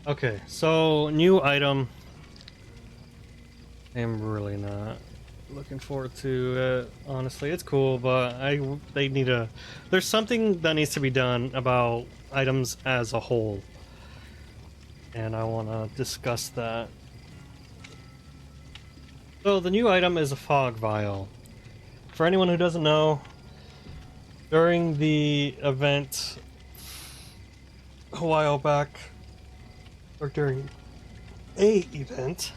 Okay, so new item. I'm really not looking forward to it. Honestly, it's cool, but they need a. There's something that needs to be done about items as a whole, and I want to discuss that. So the new item is a fog vial. For anyone who doesn't know, during the event a while back, or during a event,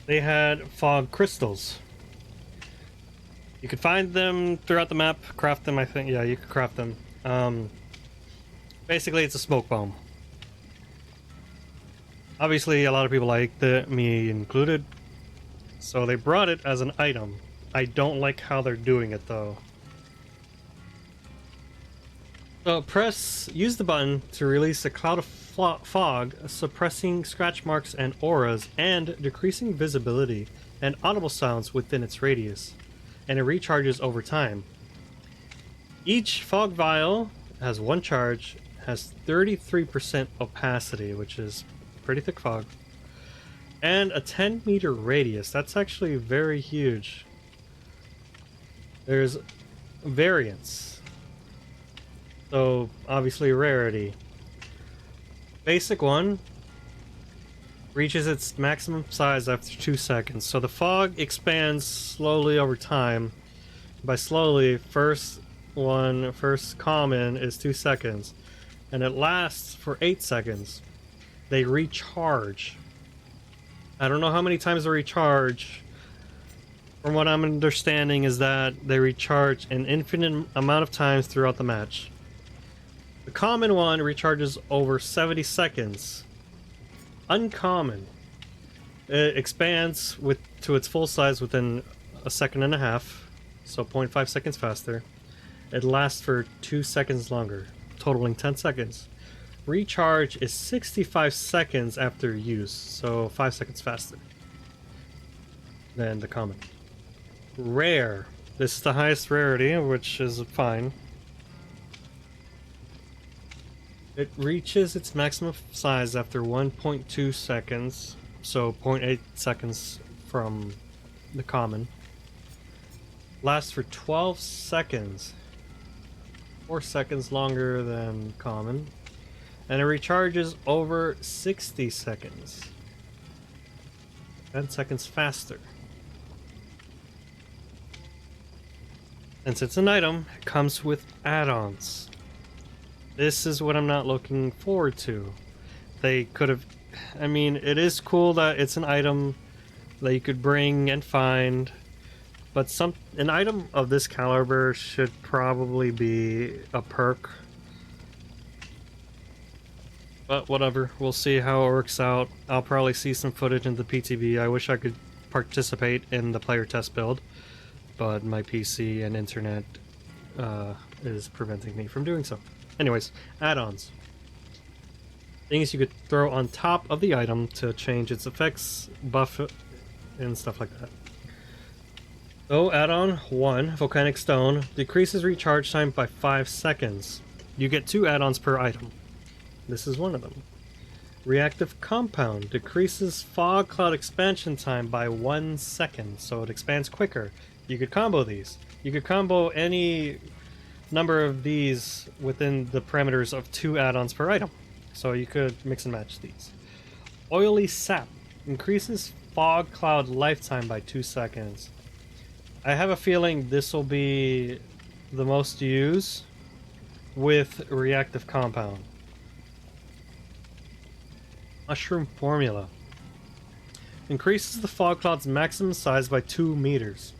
they had fog crystals. You could find them throughout the map, craft them, I think. Yeah, you could craft them. Basically, it's a smoke bomb. Obviously, a lot of people liked it, me included, so they brought it as an item. I don't like how they're doing it, though. So use the button to release a cloud of fog, suppressing scratch marks and auras, and decreasing visibility and audible sounds within its radius, and it recharges over time. Each fog vial has one charge, has 33% opacity, which is pretty thick fog, and a 10-meter radius. That's actually very huge. There's variants. So, obviously rarity. Basic one reaches its maximum size after 2 seconds. So the fog expands slowly over time. By slowly, first common is 2 seconds. And it lasts for 8 seconds. They recharge. I don't know how many times they recharge. From what I'm understanding is that they recharge an infinite amount of times throughout the match. The common one recharges over 70 seconds. Uncommon, it expands to its full size within a second and a half, so 0.5 seconds faster. It lasts for 2 seconds longer, totaling 10 seconds. Recharge is 65 seconds after use, so 5 seconds faster than the common. Rare. This is the highest rarity, which is fine. It reaches its maximum size after 1.2 seconds, so 0.8 seconds from the common. Lasts for 12 seconds, 4 seconds longer than common, and it recharges over 60 seconds, 10 seconds faster. And since it's an item, it comes with add-ons. This is what I'm not looking forward to. They could have... I mean, it is cool that it's an item that you could bring and find, but an item of this caliber should probably be a perk. But whatever, we'll see how it works out. I'll probably see some footage in the PTB. I wish I could participate in the player test build, but my PC and internet is preventing me from doing so. Anyways, add-ons. Things you could throw on top of the item to change its effects, buff it, and stuff like that. So, add-on 1, Volcanic Stone, decreases recharge time by 5 seconds. You get 2 add-ons per item. This is one of them. Reactive Compound, decreases fog cloud expansion time by 1 second, so it expands quicker. You could combo these. You could combo any number of these within the parameters of 2 add-ons per item, so you could mix and match these. Oily Sap increases fog cloud lifetime by 2 seconds. I have a feeling this will be the most used with Reactive Compound. Mushroom Formula increases the fog cloud's maximum size by 2 meters.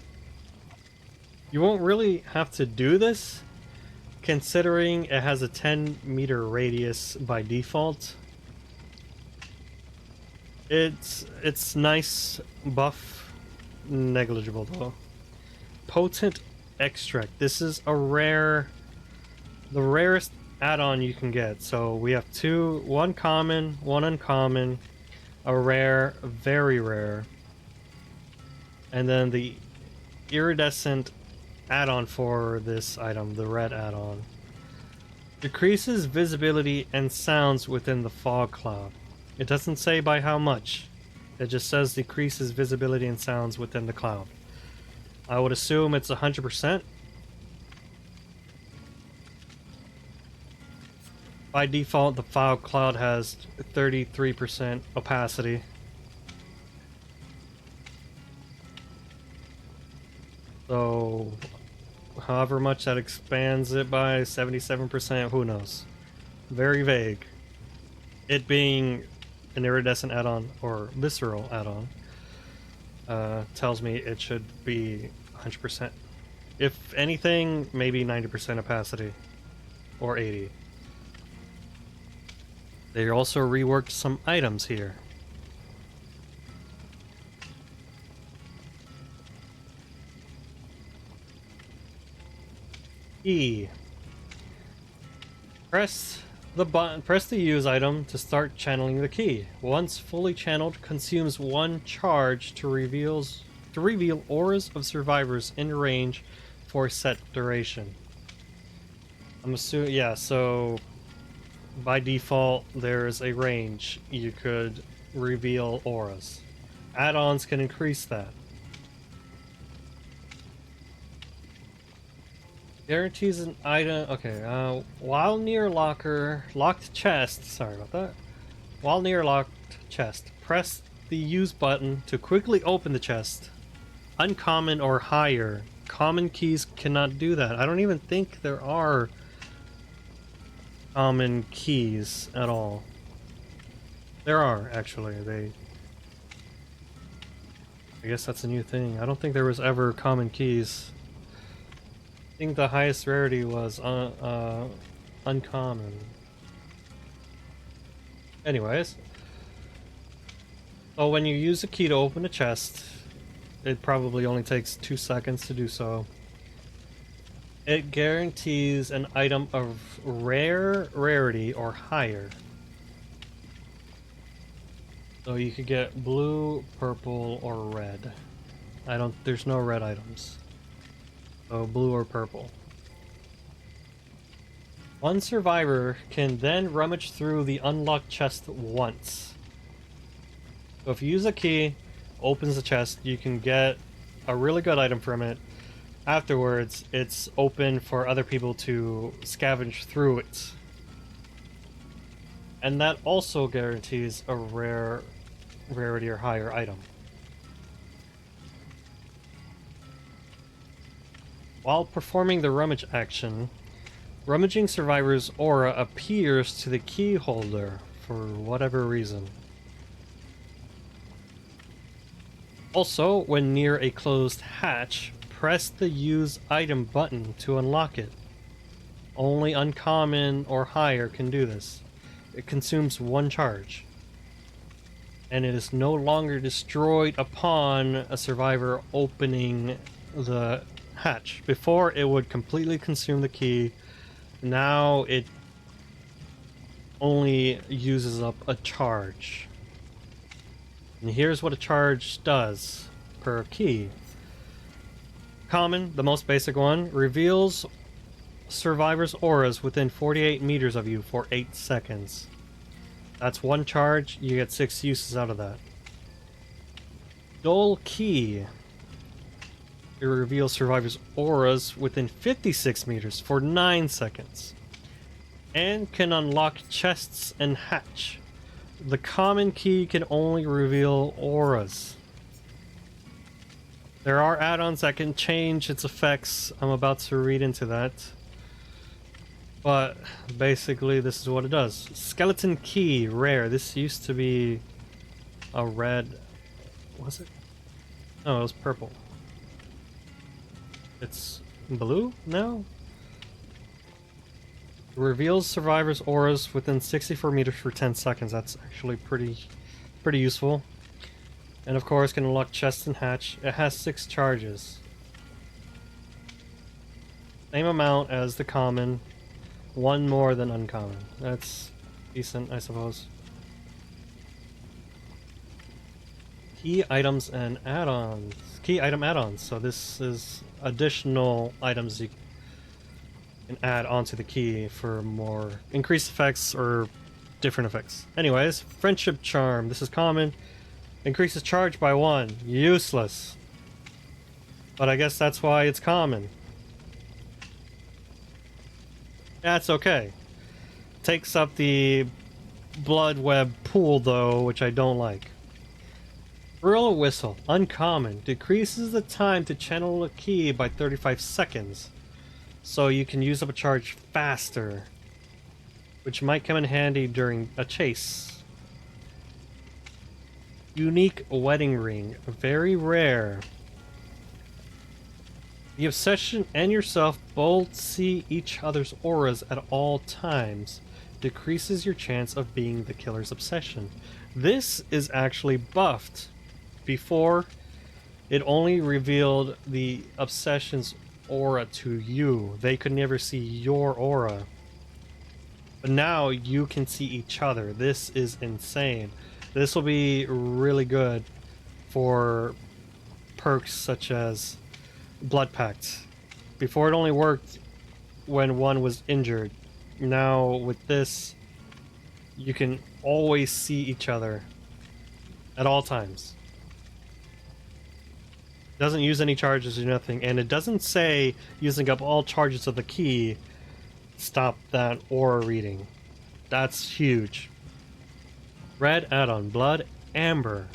You won't really have to do this, considering it has a 10-meter radius by default. It's nice buff, negligible though. Potent Extract. This is the rarest add-on you can get. So we have 2, 1 common, 1 uncommon, a rare, very rare, and then the iridescent add-on for this item, the red add-on. Decreases visibility and sounds within the fog cloud. It doesn't say by how much. It just says decreases visibility and sounds within the cloud. I would assume it's 100%. By default, the fog cloud has 33% opacity. So, however much that expands it by 77%, who knows? Very vague. It being an iridescent add-on or visceral add-on tells me it should be 100%. If anything, maybe 90% opacity or 80. They also reworked some items here. E. Press the button. Press the use item to start channeling the key. Once fully channeled, consumes 1 charge to reveal auras of survivors in range for a set duration. I'm assuming, yeah. So by default, there's a range you could reveal auras. Add-ons can increase that. Guarantees an item. Okay, while near locked chest. Sorry about that. While near locked chest, press the use button to quickly open the chest. Uncommon or higher. Common keys cannot do that. I don't even think there are common keys at all. There are, actually. I guess that's a new thing. I don't think there was ever common keys. I think the highest rarity was uncommon. Anyways. So when you use a key to open a chest, it probably only takes 2 seconds to do so. It guarantees an item of rarity or higher. So you could get blue, purple, or red. There's no red items. So blue or purple. One survivor can then rummage through the unlocked chest once. So if you use a key, opens the chest, you can get a really good item from it. Afterwards, it's open for other people to scavenge through it. And that also guarantees a rarity or higher item. While performing the rummage action, rummaging survivor's aura appears to the key holder for whatever reason. Also, when near a closed hatch, press the use item button to unlock it. Only uncommon or higher can do this. It consumes 1 charge. And it is no longer destroyed upon a survivor opening the hatch. Before, it would completely consume the key. Now it only uses up a charge. And here's what a charge does per key. Common, the most basic one, reveals survivors' auras within 48 meters of you for 8 seconds. That's 1 charge, you get 6 uses out of that. Dual key. It reveals survivors' auras within 56 meters for 9 seconds. And can unlock chests and hatch. The common key can only reveal auras. There are add-ons that can change its effects. I'm about to read into that. But basically this is what it does. Skeleton key, rare. This used to be a red... Was it? No, it was purple. It's blue now? It reveals survivors' auras within 64 meters for 10 seconds. That's actually pretty useful. And of course, can unlock chest and hatch. It has 6 charges. Same amount as the common. 1 more than uncommon. That's decent, I suppose. Key items and add-ons. Key item add-ons. So this is additional items and add onto the key for more increased effects or different effects. Anyways, Friendship Charm. This is common. Increases charge by 1. Useless. But I guess that's why it's common. That's okay. Takes up the blood web pool though, which I don't like. Gorilla Whistle. Uncommon. Decreases the time to channel a key by 35 seconds. So you can use up a charge faster, which might come in handy during a chase. Unique Wedding Ring. Very rare. The Obsession and yourself both see each other's auras at all times. Decreases your chance of being the killer's obsession. This is actually buffed. Before, it only revealed the obsession's aura to you. They could never see your aura. But now you can see each other. This is insane. This will be really good for perks such as Blood Pact. Before it only worked when one was injured. Now with this, you can always see each other at all times. Doesn't use any charges or nothing, and it doesn't say using up all charges of the key stop that aura reading. That's huge. Red add-on, Blood Amber.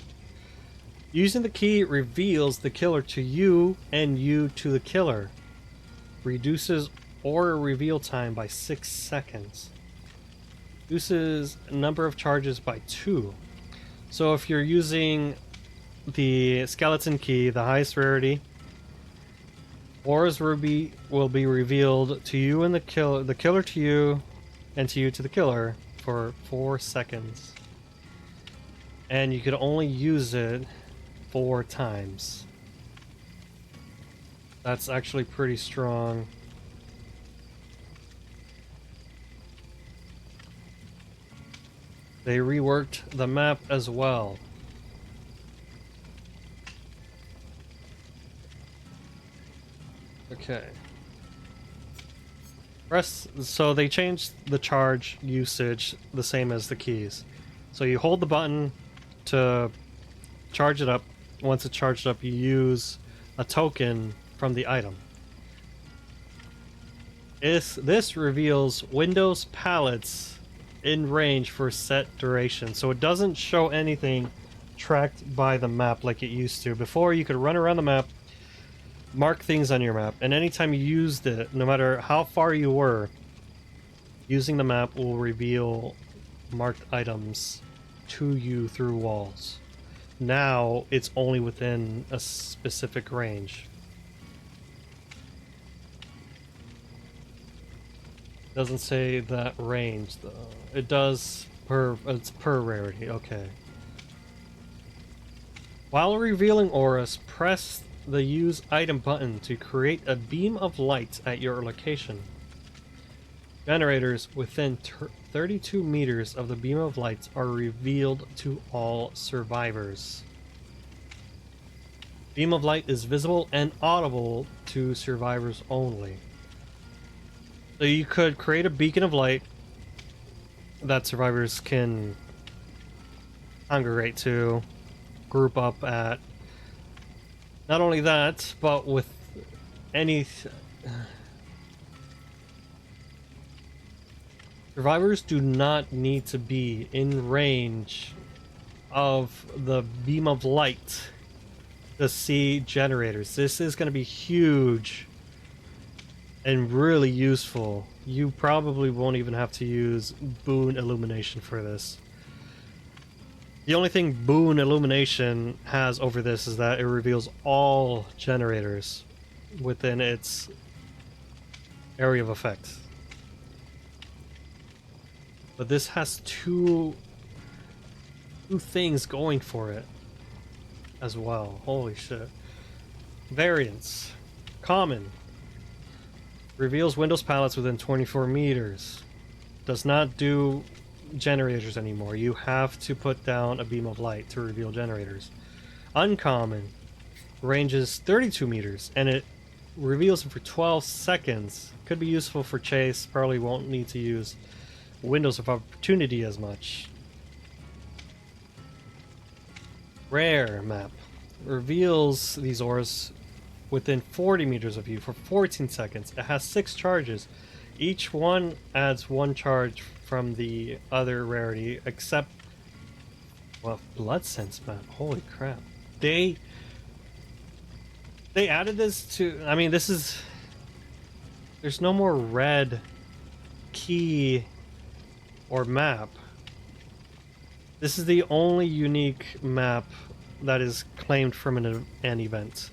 Using the key reveals the killer to you and you to the killer. Reduces aura reveal time by 6 seconds. Reduces number of charges by 2. So if you're using the skeleton key, the highest rarity, auras will be revealed to you and the killer to you, and to you to the killer for 4 seconds. And you could only use it 4 times. That's actually pretty strong. They reworked the map as well. Okay. So they changed the charge usage the same as the keys. So you hold the button to charge it up. Once it's charged up, you use a token from the item. This reveals Windows pallets in range for set duration. So it doesn't show anything tracked by the map like it used to. Before, you could run around the map, mark things on your map, and anytime you used it, no matter how far you were, using the map will reveal marked items to you through walls. Now it's only within a specific range. Doesn't say that range though. It does it's per rarity. Okay. While revealing auras, press the use item button to create a beam of light at your location. Generators within 32 meters of the beam of lights are revealed to all survivors. Beam of light is visible and audible to survivors only. So you could create a beacon of light that survivors can congregate to, group up at. Not only that, but with any... Survivors do not need to be in range of the beam of light to see generators. This is going to be huge and really useful. You probably won't even have to use boon illumination for this. The only thing boon illumination has over this is that it reveals all generators within its area of effect. But this has two things going for it as well. Holy shit. Variants. Common. Reveals Windows pallets within 24 meters. Does not do generators anymore. You have to put down a beam of light to reveal generators. Uncommon. Ranges 32 meters, and it reveals it for 12 seconds. Could be useful for chase. Probably won't need to use windows of opportunity as much. Rare map. Reveals these auras within 40 meters of you for 14 seconds. It has 6 charges. Each one adds 1 charge from the other rarity, except... well, Blood Sense map. Holy crap. They added this to... I mean, this is... there's no more red key or map. This is the only unique map that is claimed from an event.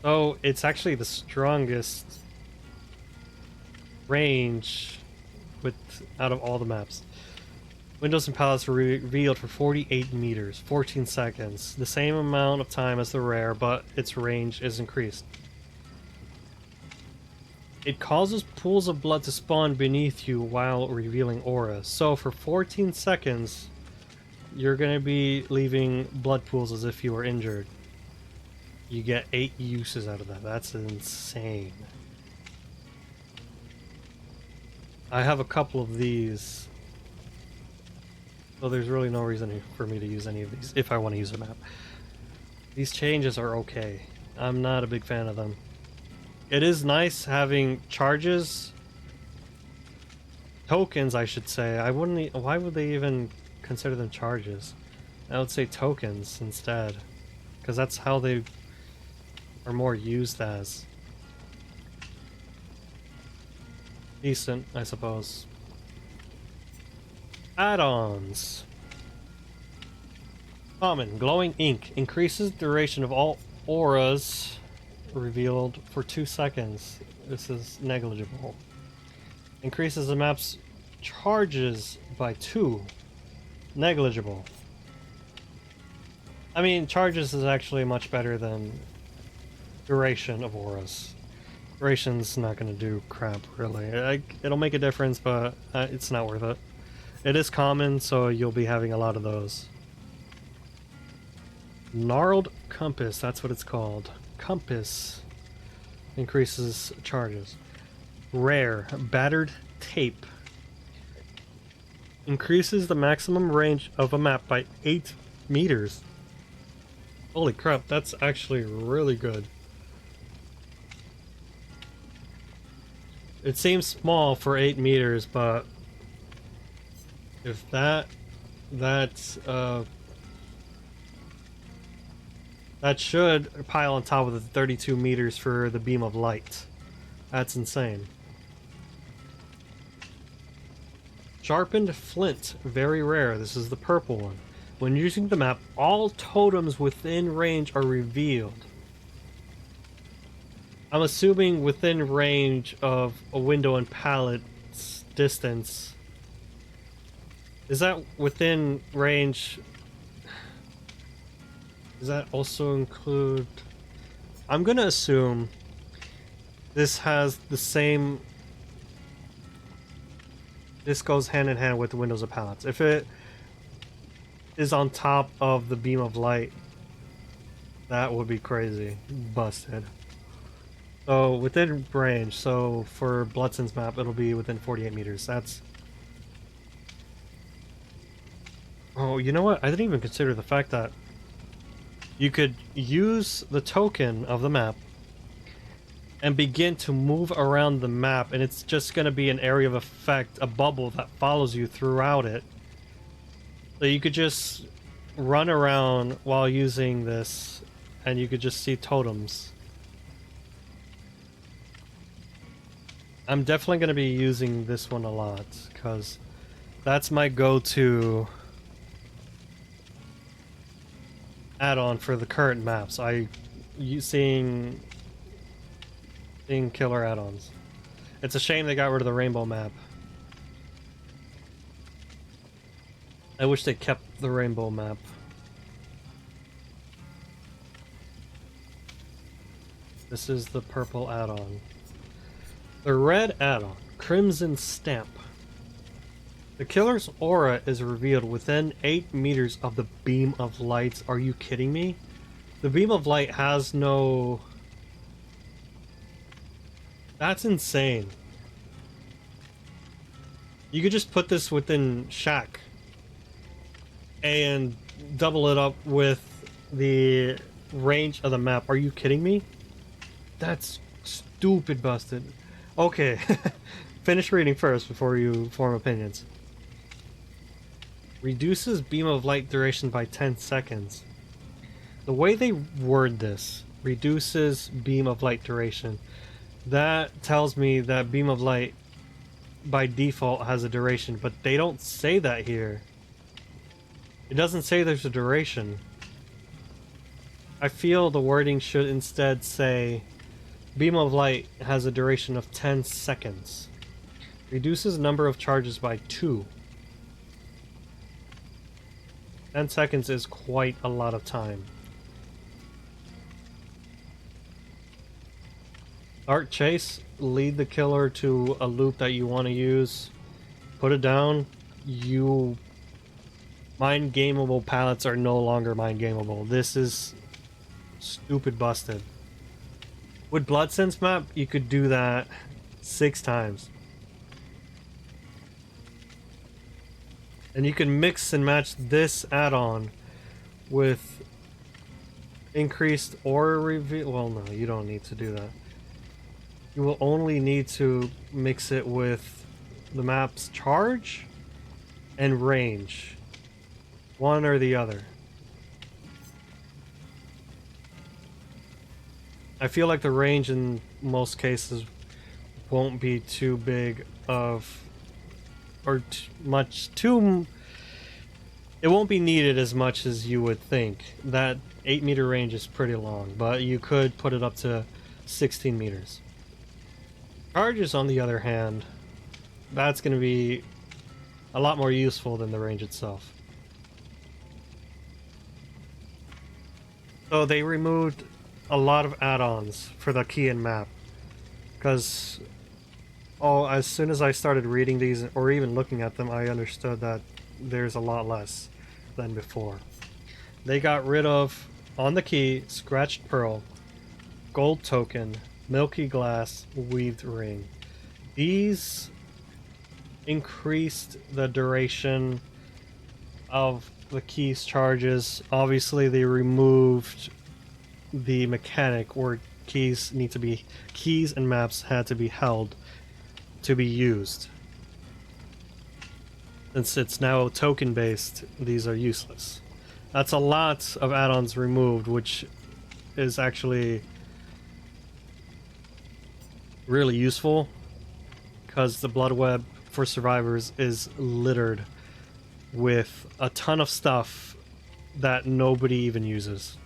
So it's actually the strongest range out of all the maps. Windows and palettes were revealed for 48 meters, 14 seconds. The same amount of time as the rare, but its range is increased. It causes pools of blood to spawn beneath you while revealing auras. So for 14 seconds, you're going to be leaving blood pools as if you were injured. You get 8 uses out of that. That's insane. I have a couple of these. So there's really no reason for me to use any of these if I want to use a map. These changes are okay. I'm not a big fan of them. It is nice having charges, tokens I should say. I wouldn't, why would they even consider them charges? I would say tokens instead, because that's how they are more used as. Decent, I suppose. Add-ons. Common, glowing ink. Increases duration of all auras revealed for 2 seconds. This is negligible. Increases the map's charges by 2. Negligible. I mean, charges is actually much better than duration of auras. Duration's not going to do crap, really. It'll make a difference, but it's not worth it. It is common, so you'll be having a lot of those. Gnarled Compass, that's what it's called. Compass increases charges. Rare, Battered Tape. Increases the maximum range of a map by 8 meters. Holy crap, that's actually really good. It seems small for 8 meters, but if that should pile on top of the 32 meters for the beam of light. That's insane. Sharpened Flint, very rare. This is the purple one. When using the map, all totems within range are revealed. I'm assuming within range of a window and pallet's distance. Is that within range? Does that also include... I'm gonna assume this has the same... This goes hand in hand with the windows of pallets. If it is on top of the beam of light, that would be crazy. Busted. So within range, so for Bloodsen's map, it'll be within 48 meters. That's... Oh, you know what? I didn't even consider the fact that you could use the token of the map and begin to move around the map, and it's just going to be an area of effect, a bubble that follows you throughout it. So you could just run around while using this, and you could just see totems. I'm definitely going to be using this one a lot, because that's my go-to add-on for the current maps. Seeing killer add-ons. It's a shame they got rid of the rainbow map. I wish they kept the rainbow map. This is the purple add-on. The red add-on, Crimson Stamp. The killer's aura is revealed within 8 meters of the beam of light. Are you kidding me? The beam of light has no That's insane. You could just put this within Shack and double it up with the range of the map. Are you kidding me? That's stupid busted. Okay, finish reading first before you form opinions. Reduces beam of light duration by 10 seconds. The way they word this, reduces beam of light duration, that tells me that beam of light by default has a duration, but they don't say that here. It doesn't say there's a duration. I feel the wording should instead say beam of light has a duration of 10 seconds. Reduces number of charges by 2. 10 seconds is quite a lot of time. Start chase, lead the killer to a loop that you want to use, put it down. You mind gameable pallets are no longer mind gameable. This is stupid busted. With Bloodsense map, you could do that 6 times. And you can mix and match this add-on with increased aura reveal. Well, no, you don't need to do that. You will only need to mix it with the map's charge and range. One or the other. I feel like the range in most cases won't be too big of, or it won't be needed as much as you would think. That 8-meter range is pretty long, but you could put it up to 16 meters. Charges, on the other hand, that's going to be a lot more useful than the range itself. So they removed a lot of add-ons for the key and map, because as soon as I started reading these or even looking at them, I understood that there's a lot less than before. They got rid of, on the key, Scratched Pearl, Gold Token, Milky Glass, Weaved Ring. These increased the duration of the key's charges. Obviously, they removed the mechanic where keys and maps had to be held to be used. Since it's now token based, these are useless. That's a lot of add-ons removed, which is actually really useful, because the Blood Web for survivors is littered with a ton of stuff that nobody even uses.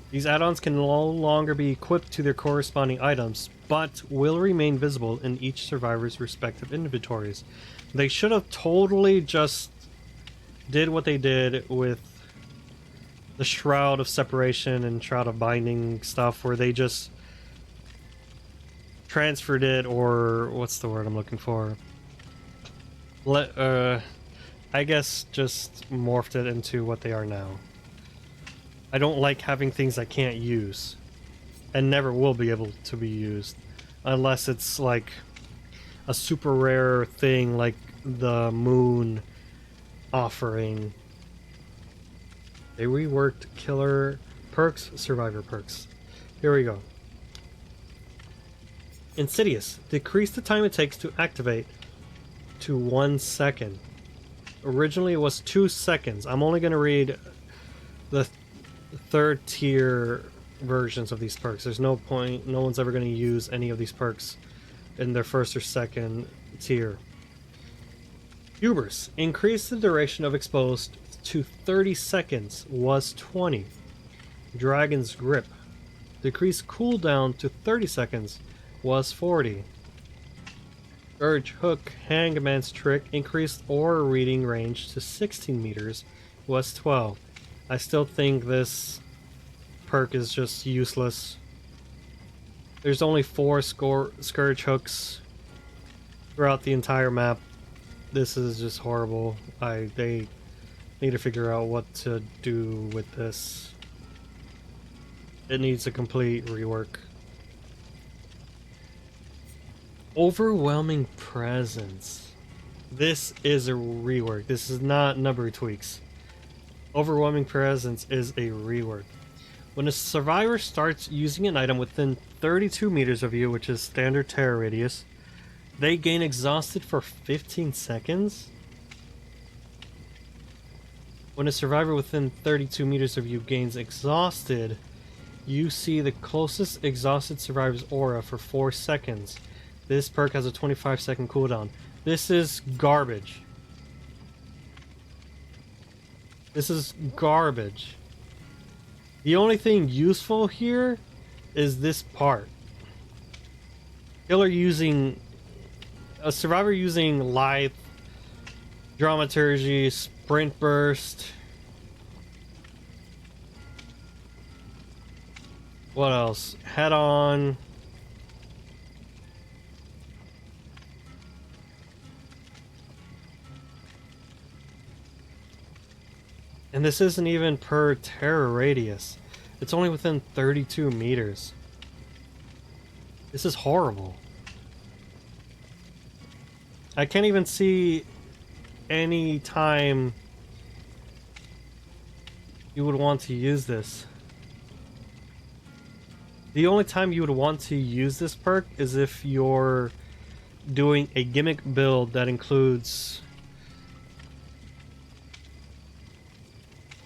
These add-ons can no longer be equipped to their corresponding items, but will remain visible in each survivor's respective inventories. They should have totally just did what they did with the Shroud of Separation and Shroud of Binding stuff, where they just transferred it, or what's the word I'm looking for? I guess just morphed it into what they are now. I don't like having things I can't use, and never will be able to be used, unless it's like a super rare thing like the Moon offering. They reworked killer perks, survivor perks. Here we go. Insidious. Decrease the time it takes to activate to 1 second. Originally it was 2 seconds. I'm only going to read the third tier versions of these perks. There's no point, no one's ever going to use any of these perks in their first or second tier. Hubris. Increase the duration of exposed to 30 seconds, was 20. Dragon's Grip. Decrease cooldown to 30 seconds, was 40. Urge Hook. Hangman's Trick. Increased aura reading range to 16 meters, was 12. I still think this perk is just useless. There's only 4 Scourge Hooks throughout the entire map. This is just horrible. They need to figure out what to do with this. It needs a complete rework. Overwhelming presence. This is a rework. This is not number tweaks. Overwhelming presence is a rework. When a survivor starts using an item within 32 meters of you, which is standard terror radius, they gain exhausted for 15 seconds. When a survivor within 32 meters of you gains exhausted, you see the closest exhausted survivor's aura for 4 seconds. This perk has a 25-second cooldown. This is garbage. This is garbage. The only thing useful here is this part. A survivor using Lithe, Dramaturgy, Sprint Burst. What else? Head on. And this isn't even per terror radius. It's only within 32 meters. This is horrible. I can't even see any time you would want to use this. The only time you would want to use this perk is if you're doing a gimmick build that includes...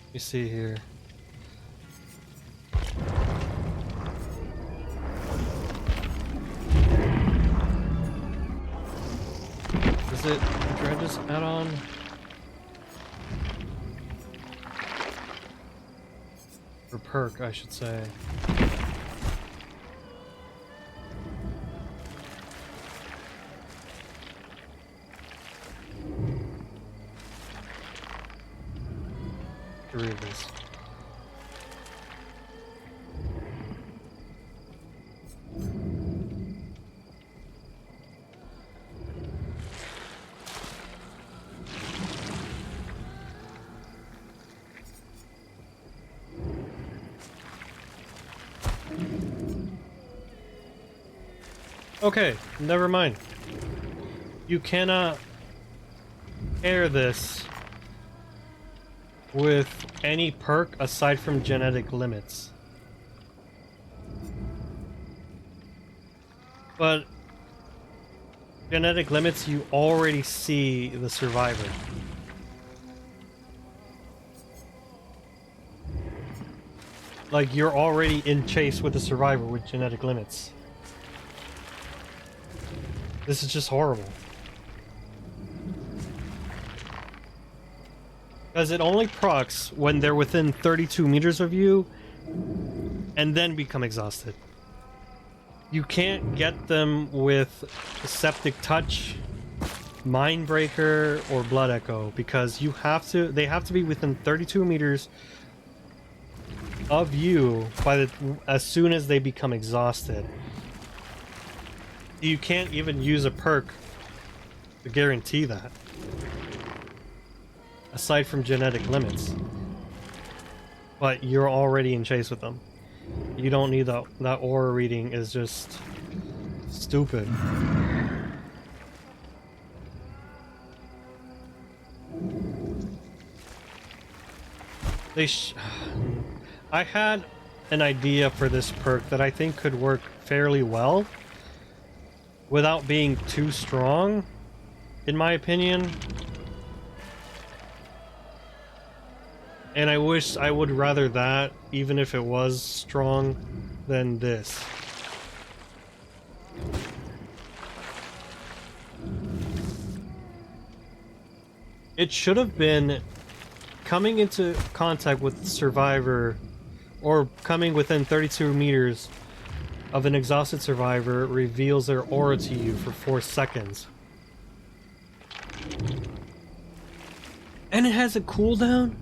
Let me see here. Is it Dredge's add-on? Or perk, I should say. Read this. Okay, never mind. You cannot pair this with any perk aside from genetic limits. But genetic limits, you already see the survivor. Like, you're already in chase with the survivor with genetic limits. This is just horrible. Because it only procs when they're within 32 meters of you and then become exhausted. You can't get them with Septic Touch, Mindbreaker, or Blood Echo because they have to be within 32 meters of you as soon as they become exhausted. You can't even use a perk to guarantee that. Aside from genetic limits. But you're already in chase with them. You don't need that. That aura reading is just stupid. I had an idea for this perk that I think could work fairly well without being too strong, in my opinion. And I wish I would rather that, even if it was strong, than this. It should have been coming into contact with the survivor, or coming within 32 meters of an exhausted survivor reveals their aura to you for 4 seconds. And it has a cooldown?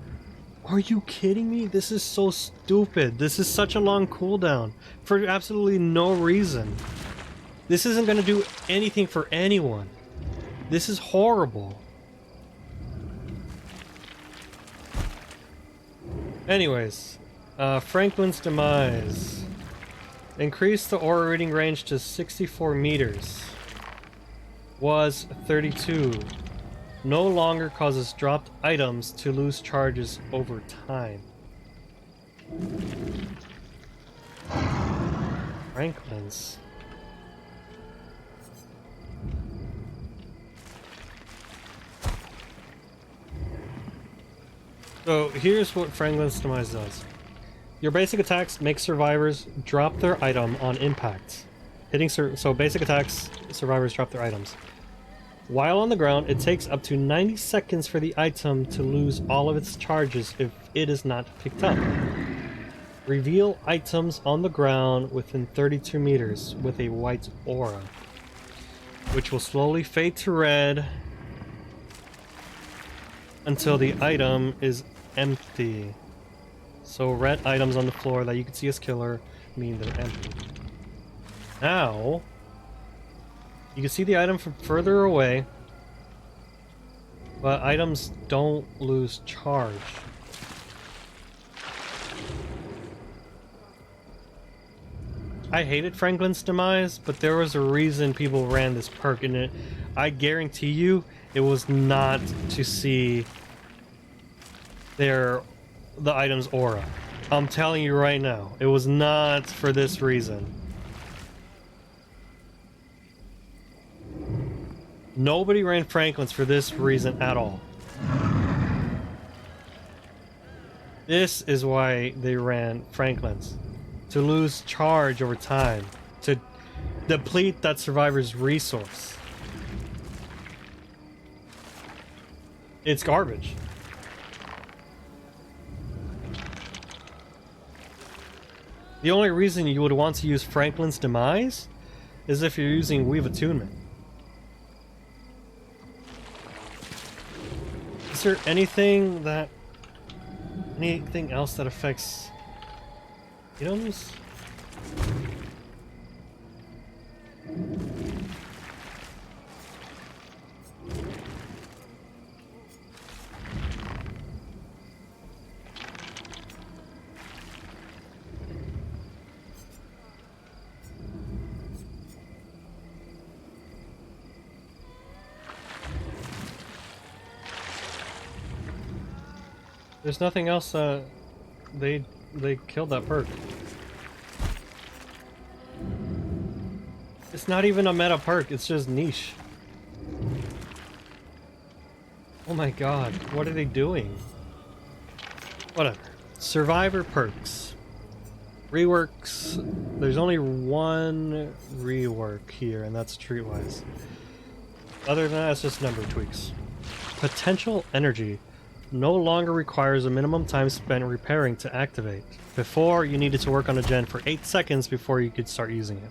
Are you kidding me? This is so stupid. This is such a long cooldown for absolutely no reason. This isn't going to do anything for anyone. This is horrible. Anyways, Franklin's Demise. Increase the aura reading range to 64 meters. was 32. No longer causes dropped items to lose charges over time. Franklin's. So here's what Franklin's Demise does. Your basic attacks make survivors drop their item on impact. So basic attacks, survivors drop their items. While on the ground, it takes up to 90 seconds for the item to lose all of its charges if it is not picked up. Reveal items on the ground within 32 meters with a white aura, which will slowly fade to red until the item is empty. So red items on the floor that you can see as killer mean they're empty. Now, you can see the item from further away, but items don't lose charge. I hated Franklin's Demise, but there was a reason people ran this perk, and I guarantee you it was not to see the item's aura. I'm telling you right now, it was not for this reason. Nobody ran Franklin's for this reason at all. This is why they ran Franklin's. To lose charge over time. To deplete that survivor's resource. It's garbage. The only reason you would want to use Franklin's Demise is if you're using Weave Attunement. Is there anything else that affects items? There's nothing else. They killed that perk. It's not even a meta perk, it's just niche. Oh my god, what are they doing? Whatever. Survivor perks. Reworks. There's only one rework here, and that's Streetwise. Other than that, it's just number tweaks. Potential Energy no longer requires a minimum time spent repairing to activate. Before, you needed to work on a gen for 8 seconds before you could start using it.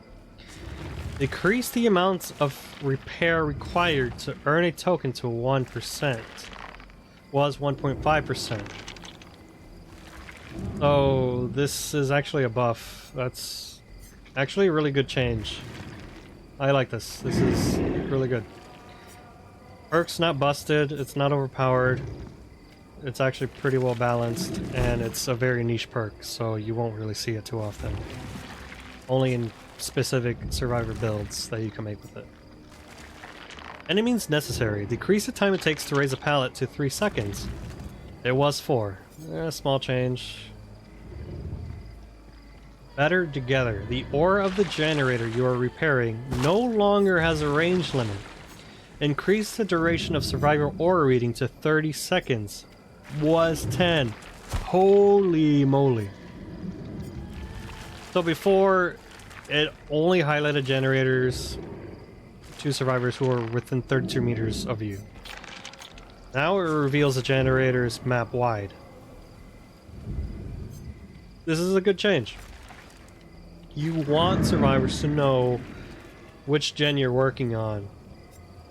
Decrease the amount of repair required to earn a token to 1%. Was 1.5%. So this is actually a buff. That's actually a really good change. I like this. This is really good. Perk's not busted, it's not overpowered. It's actually pretty well balanced, and it's a very niche perk, so you won't really see it too often. Only in specific survivor builds that you can make with it. Any means necessary. Decrease the time it takes to raise a pallet to 3 seconds. It was 4. Small change. Better together. The ore of the generator you are repairing no longer has a range limit. Increase the duration of survivor ore reading to 30 seconds. Was 10. Holy moly. So before, it only highlighted generators to survivors who are within 32 meters of you. Now it reveals the generators map wide. This is a good change. You want survivors to know which gen you're working on,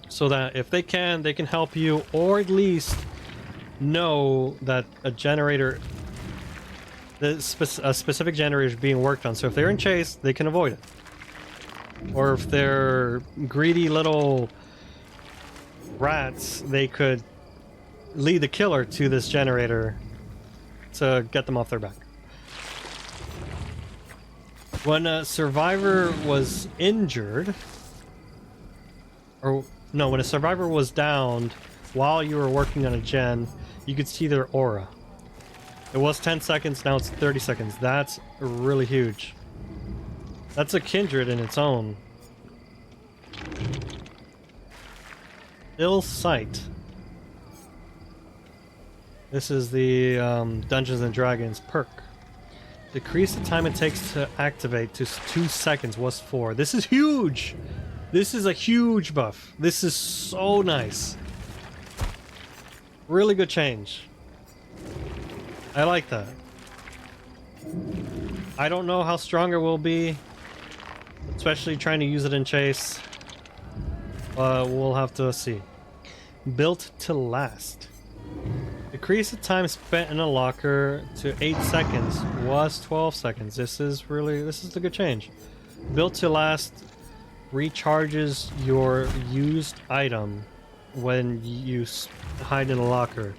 so that if they can help you, or at least know that a generator, a specific generator is being worked on. So if they're in chase, they can avoid it. Or if they're greedy little rats, they could lead the killer to this generator to get them off their back. When a survivor was injured, Or no, when a survivor was downed while you were working on a gen, you could see their aura. It was 10 seconds, now it's 30 seconds. That's really huge. That's a kindred in its own. Ill Sight. This is the Dungeons and Dragons perk. Decrease the time it takes to activate to 2 seconds was 4. This is huge! This is a huge buff. This is so nice. Really good change. I like that. I don't know how strong it will be, especially trying to use it in chase. We'll have to see. Built to last. Decrease the time spent in a locker to 8 seconds was 12 seconds. This is the good change. Built to last recharges your used item when you hide in a locker.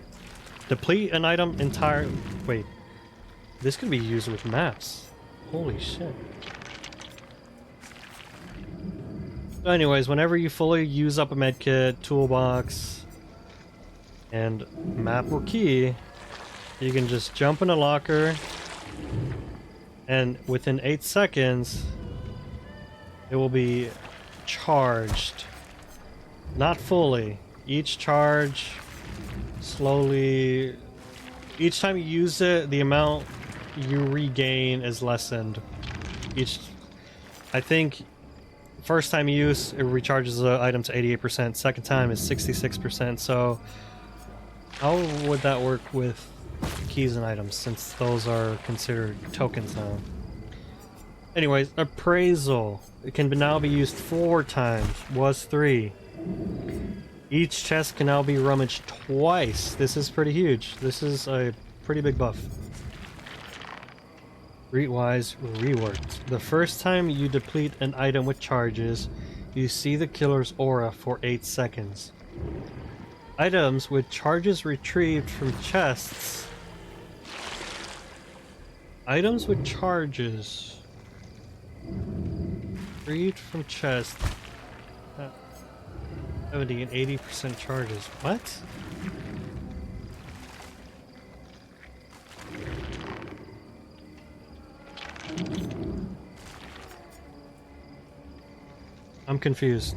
Deplete an item entire... Wait. This could be used with maps. Holy shit. So anyways, whenever you fully use up a medkit, toolbox, and map or key, you can just jump in a locker, and within 8 seconds, it will be charged. Not fully. Each charge slowly... Each time you use it, the amount you regain is lessened. I think first time you use, it recharges the item to 88%. Second time is 66%. So how would that work with keys and items, since those are considered tokens now? Anyways, appraisal. It can now be used 4 times. Was 3. Each chest can now be rummaged twice. This is pretty huge. This is a pretty big buff. Streetwise reworked. The first time you deplete an item with charges, you see the killer's aura for 8 seconds. Items with charges retrieved from chests. Items with charges retrieved from chests. 70 and 80% charges. What? I'm confused.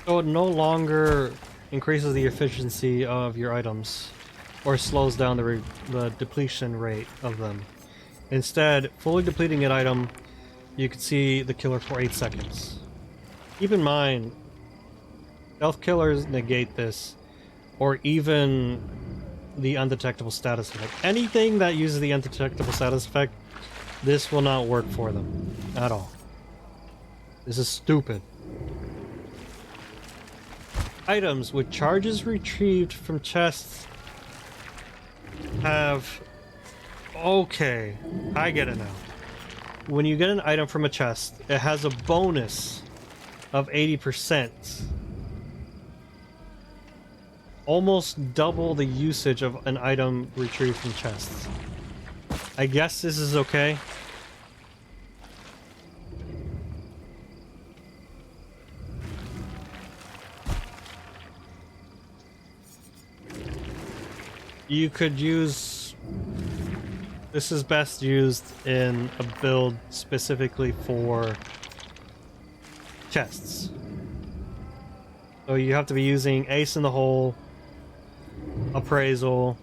So it no longer increases the efficiency of your items or slows down the depletion rate of them. Instead, fully depleting an item, you can see the killer for 8 seconds. Keep in mind, stealth killers negate this, or even the undetectable status effect. Anything that uses the undetectable status effect, this will not work for them at all. This is stupid. Items with charges retrieved from chests have... Okay, I get it now. When you get an item from a chest, it has a bonus of 80%. Almost double the usage of an item retrieved from chests. I guess this is okay. You could use... This is best used in a build specifically for chests. So you have to be using Ace in the Hole, Appraisal,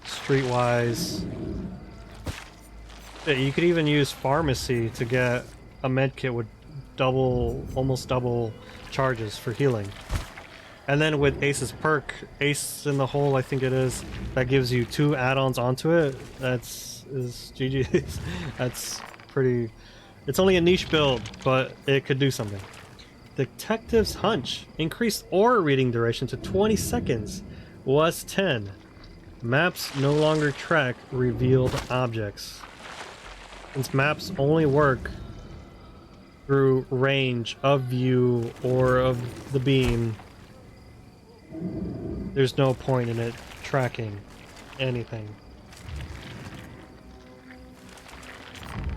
Streetwise. Yeah, you could even use Pharmacy to get a medkit with almost double charges for healing. And then with Ace's perk, Ace in the Hole, I think it is, that gives you 2 add-ons onto it. That's is GG's. That's pretty... It's only a niche build, but it could do something. Detective's Hunch. Increased aura reading duration to 20 seconds. Was 10. Maps no longer track revealed objects. Since maps only work through range of view or of the beam, there's no point in it tracking anything.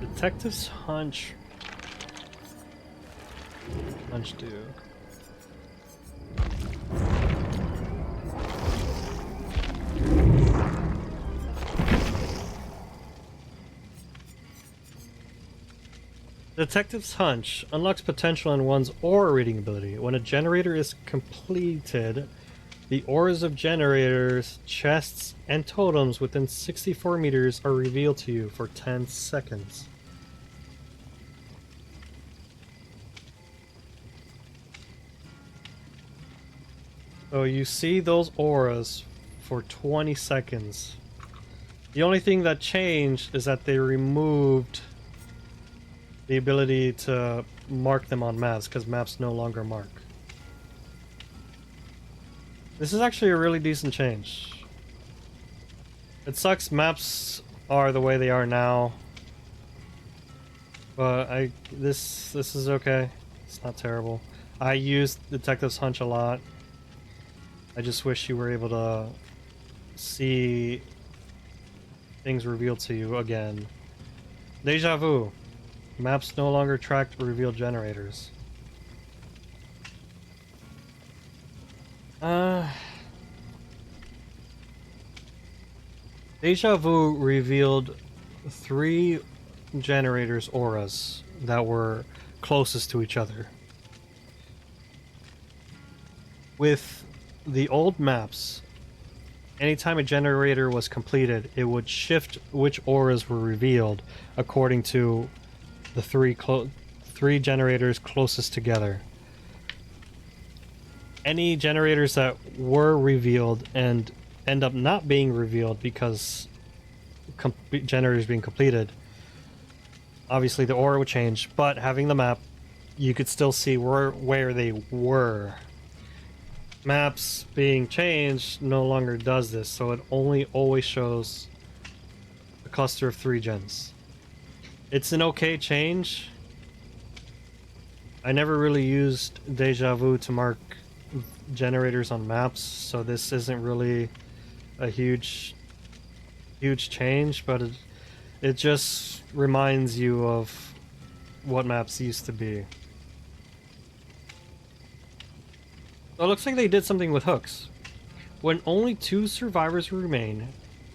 Detective's Hunch. Hunch do. Detective's Hunch unlocks potential in one's aura reading ability. When a generator is completed, the auras of generators, chests, and totems within 64 meters are revealed to you for 10 seconds. So you see those auras for 20 seconds. The only thing that changed is that they removed the ability to mark them on maps, because maps no longer mark. This is actually a really decent change. It sucks maps are the way they are now, but this is okay. It's not terrible. I used Detective's Hunch a lot. I just wish you were able to see things revealed to you again. Deja vu. Maps no longer track revealed generators. Deja vu revealed 3 generators' auras that were closest to each other. With the old maps, anytime a generator was completed, it would shift which auras were revealed according to the three generators closest together. Any generators that were revealed and end up not being revealed because generators being completed, obviously the aura would change, but having the map, you could still see where they were. Maps being changed no longer does this, so it only always shows a cluster of 3 gens. It's an okay change. I never really used Deja Vu to mark generators on maps, so this isn't really a huge change, but it just reminds you of what maps used to be. So it looks like they did something with hooks. When only 2 survivors remain,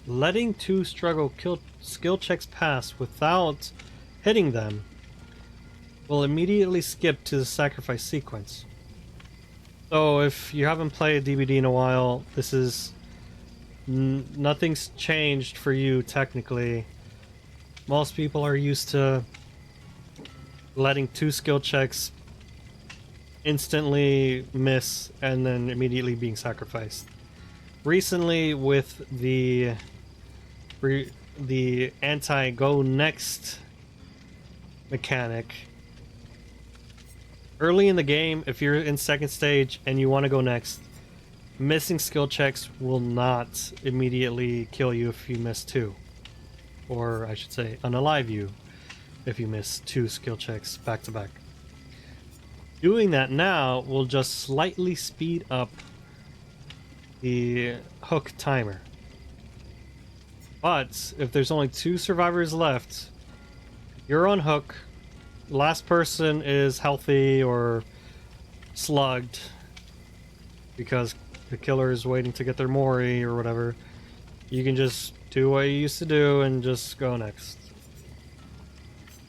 letting 2 struggle skill checks pass without hitting them will immediately skip to the sacrifice sequence. So if you haven't played DbD in a while, this is... nothing's changed for you technically. Most people are used to letting 2 skill checks instantly miss and then immediately being sacrificed. Recently, with the anti-go next mechanic, early in the game, if you're in second stage and you want to go next, missing skill checks will not immediately kill you if you miss 2. Or I should say, unalive you if you miss 2 skill checks back to back. Doing that now will just slightly speed up the hook timer. But if there's only 2 survivors left, you're on hook, last person is healthy or slugged because the killer is waiting to get their Mori or whatever, you can just do what you used to do and just go next.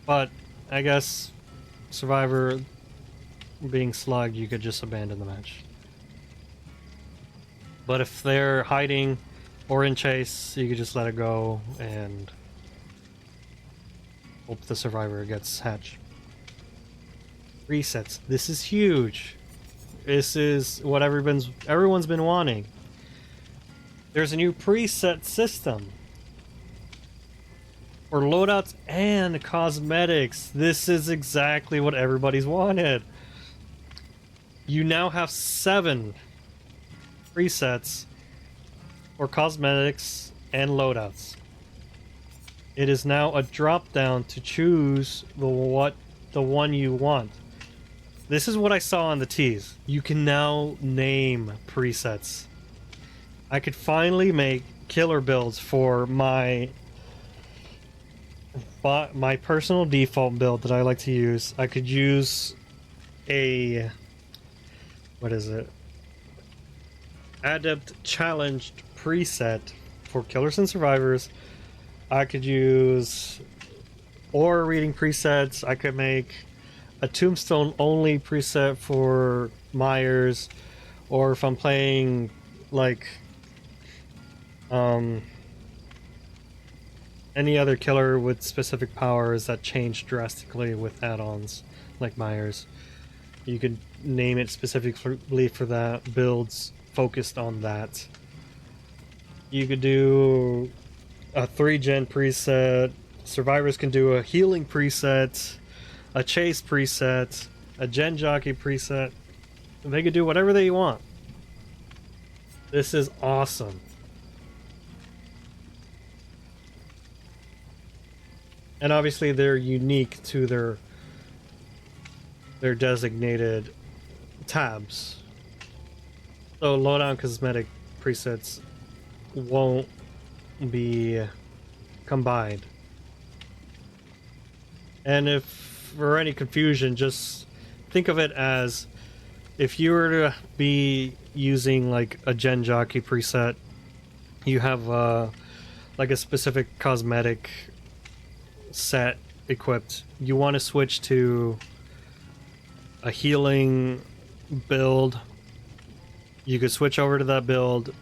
But I guess survivor being slugged, you could just abandon the match. But if they're hiding or in chase, you could just let it go and hope the survivor gets hatch. Resets. This is huge. This is what everyone's been wanting. There's a new preset system. for loadouts and cosmetics. This is exactly what everybody's wanted. You now have 7 presets for cosmetics and loadouts. It is now a drop down to choose the one you want. This is what I saw on the tease. You can now name presets. I could finally make killer builds for my personal default build that I like to use. I could use a Adept challenged preset for killers and survivors. I could use aura reading presets. I could make a tombstone only preset for Myers, or if I'm playing like any other killer with specific powers that change drastically with add-ons like Myers, you could name it specifically for that, builds focused on that. You could do a 3-gen preset. Survivors can do a healing preset, a chase preset, a gen jockey preset. They could do whatever they want. This is awesome. And obviously they're unique to their designated tabs. So loadout cosmetic presets won't be combined. And if for any confusion, just think of it as if you were to be using like a gen jockey preset, you have like a specific cosmetic set equipped. You want to switch to a healing build, you could switch over to that build,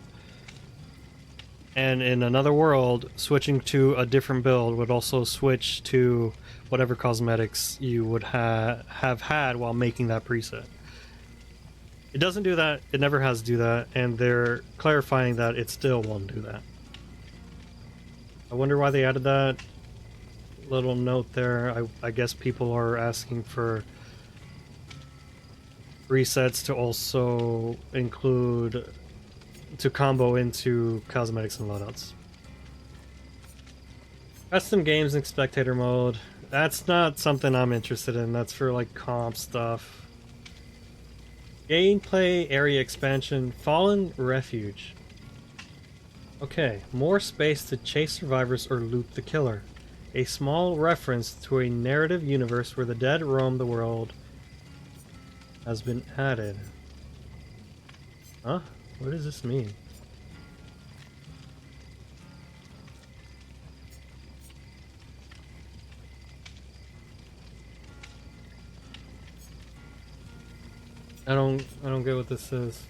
and in another world, switching to a different build would also switch to whatever cosmetics you would have had while making that preset. It doesn't do that, it never has to do that, and they're clarifying that it still won't do that. I wonder why they added that little note there. I guess people are asking for resets to also include, to combo into cosmetics and loadouts. Custom games and spectator mode. That's not something I'm interested in. That's for like comp stuff. Gameplay area expansion. Fallen Refuge. Okay, more space to chase survivors or loot the killer. A small reference to a narrative universe where the dead roam the world has been added. Huh? What does this mean? I don't get what this is.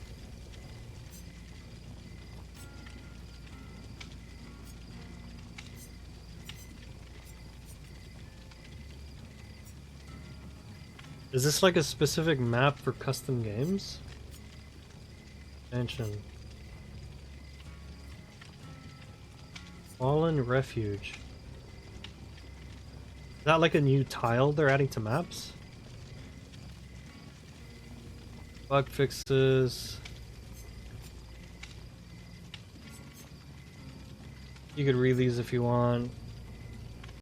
Is this like a specific map for custom games? Expansion. Fallen Refuge. Is that like a new tile they're adding to maps? Bug fixes. You could read these if you want.